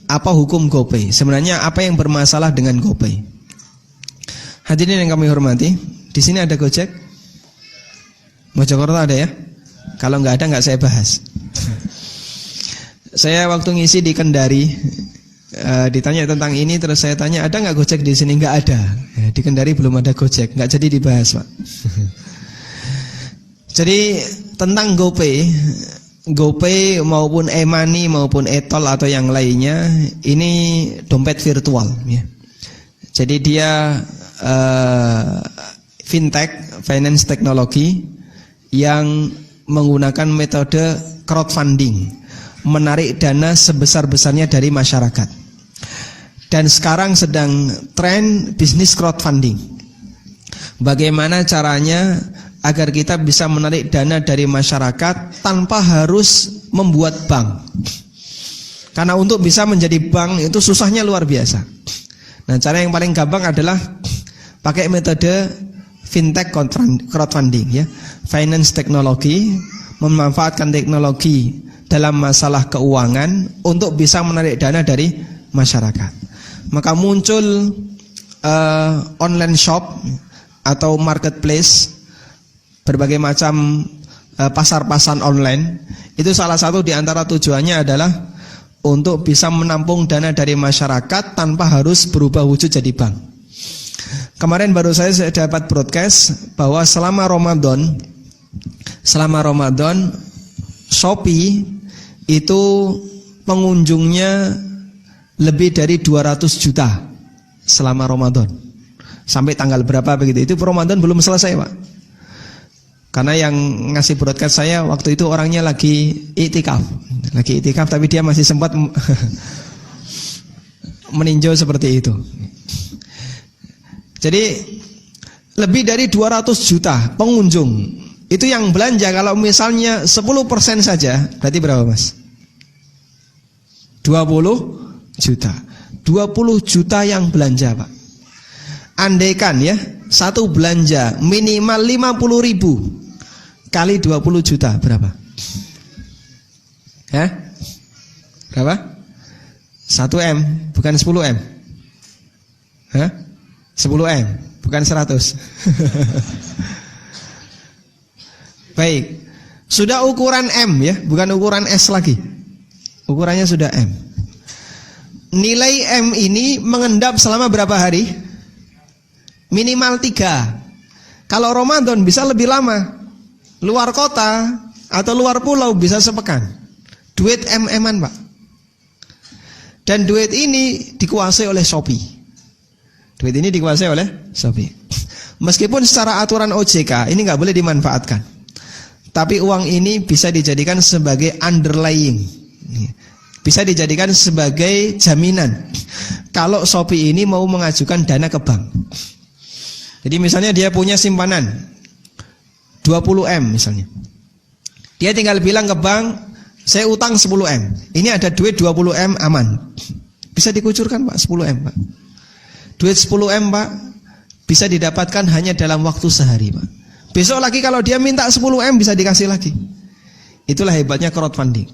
apa hukum GoPay? Sebenarnya apa yang bermasalah dengan GoPay? Hadirin yang kami hormati, di sini ada Gojek? Mojokerto ada ya? Kalau nggak ada nggak saya bahas. Saya waktu ngisi di Kendari, ditanya tentang ini, terus saya tanya ada nggak Gojek di sini? Nggak ada. Ya, di Kendari belum ada Gojek, nggak jadi dibahas, Pak. Jadi tentang GoPay maupun e-money maupun e-tol atau yang lainnya, ini dompet virtual ya. Jadi dia fintech, finance technology yang menggunakan metode crowdfunding, menarik dana sebesar-besarnya dari masyarakat. Dan sekarang sedang tren bisnis crowdfunding. Bagaimana caranya agar kita bisa menarik dana dari masyarakat tanpa harus membuat bank. Karena untuk bisa menjadi bank itu susahnya luar biasa. Nah, cara yang paling gampang adalah pakai metode fintech crowdfunding ya. Finance technology, memanfaatkan teknologi dalam masalah keuangan untuk bisa menarik dana dari masyarakat. Maka muncul online shop atau marketplace, berbagai macam pasar-pasar online. Itu salah satu di antara tujuannya adalah untuk bisa menampung dana dari masyarakat tanpa harus berubah wujud jadi bank. Kemarin baru saya dapat broadcast bahwa selama Ramadan Shopee itu pengunjungnya lebih dari 200 juta selama Ramadan. Sampai tanggal berapa begitu? Itu Ramadan belum selesai, Pak. Karena yang ngasih broadcast saya waktu itu orangnya lagi iktikaf tapi dia masih sempat meninjau seperti itu. Jadi lebih dari 200 juta pengunjung. Itu yang belanja. Kalau misalnya 10% saja, berarti berapa, Mas? 20 juta. 20 juta yang belanja, Pak. Andaikan ya, satu belanja minimal 50.000 kali 20 juta berapa? Hah? Berapa? 1M, bukan 10M. Hah? 10M, bukan 100. Baik. Sudah ukuran M ya, bukan ukuran S lagi. Ukurannya sudah M. Nilai M ini mengendap selama berapa hari? Minimal 3. Kalau Ramadan bisa lebih lama. Luar kota atau luar pulau bisa sepekan. Duit M-an, Pak. Dan duit ini dikuasai oleh Shopee. Meskipun secara aturan OJK ini nggak boleh dimanfaatkan, tapi uang ini bisa dijadikan sebagai underlying, bisa dijadikan sebagai jaminan kalau Shopee ini mau mengajukan dana ke bank. Jadi misalnya dia punya simpanan 20M misalnya, dia tinggal bilang ke bank, saya utang 10M, ini ada duit 20M aman, bisa dikucurkan, Pak, 10M, Pak. Duit 10M, Pak, bisa didapatkan hanya dalam waktu sehari, Pak. Besok lagi kalau dia minta 10M bisa dikasih lagi. Itulah hebatnya crowdfunding.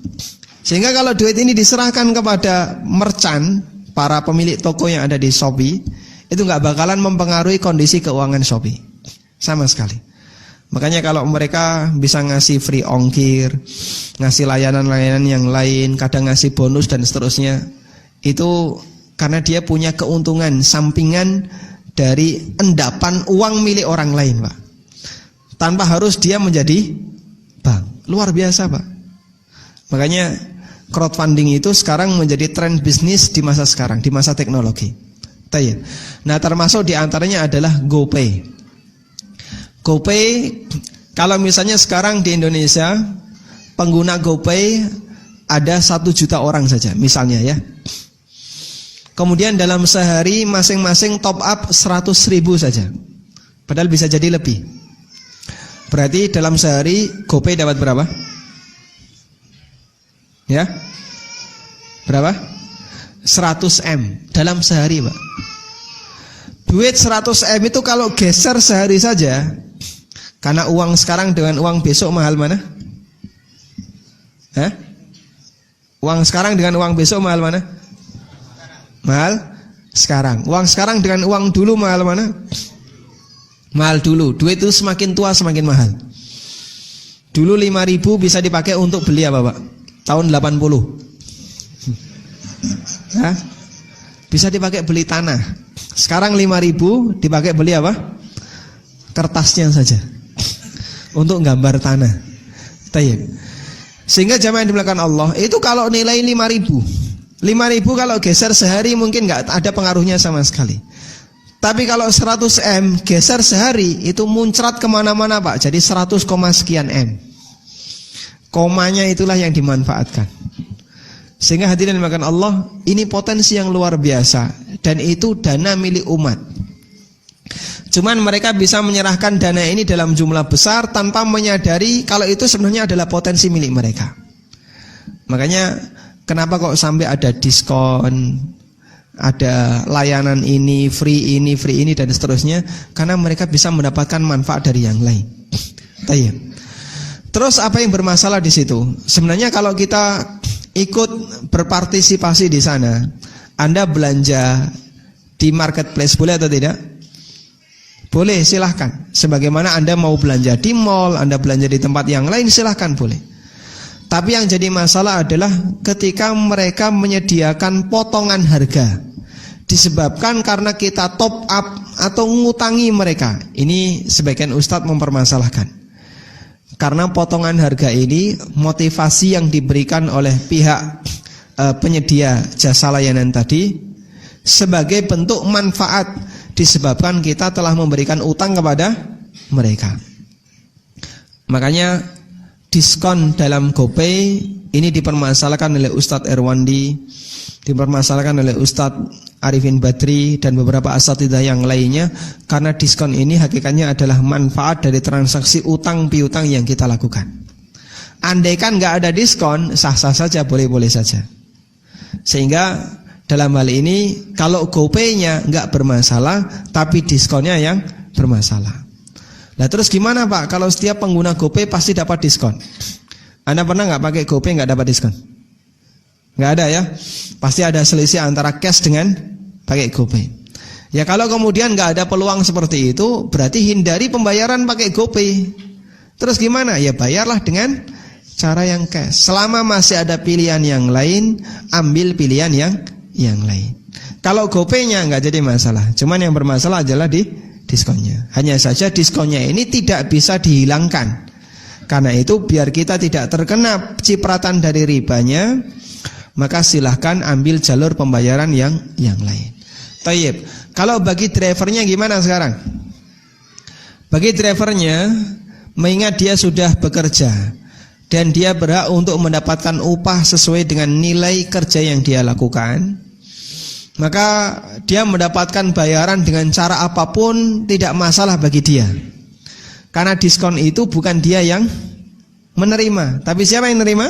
Sehingga kalau duit ini diserahkan kepada merchant, para pemilik toko yang ada di Shopee, itu nggak bakalan mempengaruhi kondisi keuangan Shopee sama sekali. Makanya kalau mereka bisa ngasih free ongkir, ngasih layanan-layanan yang lain, kadang ngasih bonus dan seterusnya, itu karena dia punya keuntungan sampingan dari endapan uang milik orang lain, Pak. Tanpa harus dia menjadi bank. Luar biasa, Pak. Makanya crowdfunding itu sekarang menjadi tren bisnis di masa sekarang, di masa teknologi. Nah, termasuk diantaranya adalah GoPay. GoPay, kalau misalnya sekarang di Indonesia pengguna GoPay ada 1 juta orang saja misalnya ya. Kemudian dalam sehari masing-masing top up 100.000 saja. Padahal bisa jadi lebih. Berarti dalam sehari GoPay dapat berapa? Ya? Berapa? 100M dalam sehari, Pak. Duit 100M itu kalau geser sehari saja, karena uang sekarang dengan uang besok mahal mana? Hah? Uang sekarang dengan uang besok mahal mana? Mahal sekarang. Uang sekarang dengan uang dulu mahal mana? Mahal dulu. Duit itu semakin tua semakin mahal. Dulu 5.000 bisa dipakai untuk beli apa, Pak? Tahun 80. Hah? Bisa dipakai beli tanah. Sekarang 5.000 dipakai beli apa? Kertasnya saja. Untuk gambar tanah. Tayyib. Sehingga jamaah yang dimuliakan Allah, itu kalau nilai 5.000 kalau geser sehari mungkin nggak ada pengaruhnya sama sekali. Tapi kalau 100 M geser sehari itu muncrat kemana-mana, Pak. Jadi 100, sekian M. Komanya itulah yang dimanfaatkan. Sehingga hadirin dimuliakan Allah, ini potensi yang luar biasa. Dan itu dana milik umat. Cuman mereka bisa menyerahkan dana ini dalam jumlah besar tanpa menyadari kalau itu sebenarnya adalah potensi milik mereka. Makanya kenapa kok sampai ada diskon, ada layanan ini, free ini dan seterusnya, karena mereka bisa mendapatkan manfaat dari yang lain. Tayyib. Terus apa yang bermasalah di situ? Sebenarnya kalau kita ikut berpartisipasi di sana, Anda belanja di marketplace boleh atau tidak? Boleh, silahkan. Sebagaimana Anda mau belanja di mall, Anda belanja di tempat yang lain, silahkan boleh. Tapi yang jadi masalah adalah ketika mereka menyediakan potongan harga, disebabkan karena kita top up atau ngutangi mereka. Ini sebagian ustadz mempermasalahkan. Karena potongan harga ini motivasi yang diberikan oleh pihak penyedia jasa layanan tadi sebagai bentuk manfaat, disebabkan kita telah memberikan utang kepada mereka. Makanya diskon dalam GoPay ini dipermasalahkan oleh Ustadz Erwandi, dipermasalahkan oleh Ustadz Arifin Badri dan beberapa asatidzah yang lainnya, karena diskon ini hakikatnya adalah manfaat dari transaksi utang piutang yang kita lakukan. Andaikan nggak ada diskon, sah-sah saja, boleh-boleh saja. Sehingga dalam hal ini kalau GoPay-nya nggak bermasalah, tapi diskonnya yang bermasalah. Nah terus gimana, Pak? Kalau setiap pengguna GoPay pasti dapat diskon. Anda pernah nggak pakai GoPay nggak dapat diskon? Nggak ada ya? Pasti ada selisih antara cash dengan pakai GoPay. Ya kalau kemudian nggak ada peluang seperti itu, berarti hindari pembayaran pakai GoPay. Terus gimana? Ya bayarlah dengan cara yang cash. Selama masih ada pilihan yang lain, ambil pilihan yang lain. Kalau GoPay-nya nggak jadi masalah. Cuman yang bermasalah adalah di diskonnya. Hanya saja diskonnya ini tidak bisa dihilangkan. Karena itu biar kita tidak terkena cipratan dari ribanya, maka silahkan ambil jalur pembayaran yang lain. Tayyib. Kalau bagi drivernya gimana sekarang? Bagi drivernya, mengingat dia sudah bekerja dan dia berhak untuk mendapatkan upah sesuai dengan nilai kerja yang dia lakukan, maka dia mendapatkan bayaran dengan cara apapun tidak masalah bagi dia. Karena diskon itu bukan dia yang menerima, tapi siapa yang menerima?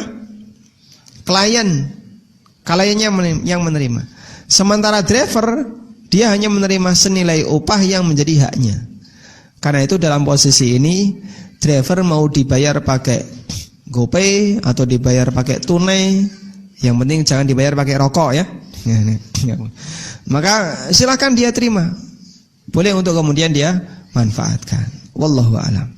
Kliennya yang menerima. Sementara driver, dia hanya menerima senilai upah yang menjadi haknya. Karena itu dalam posisi ini, driver mau dibayar pakai GoPay atau dibayar pakai tunai, yang penting jangan dibayar pakai rokok ya. Maka silakan dia terima. Boleh untuk kemudian dia manfaatkan. Wallahu a'lam.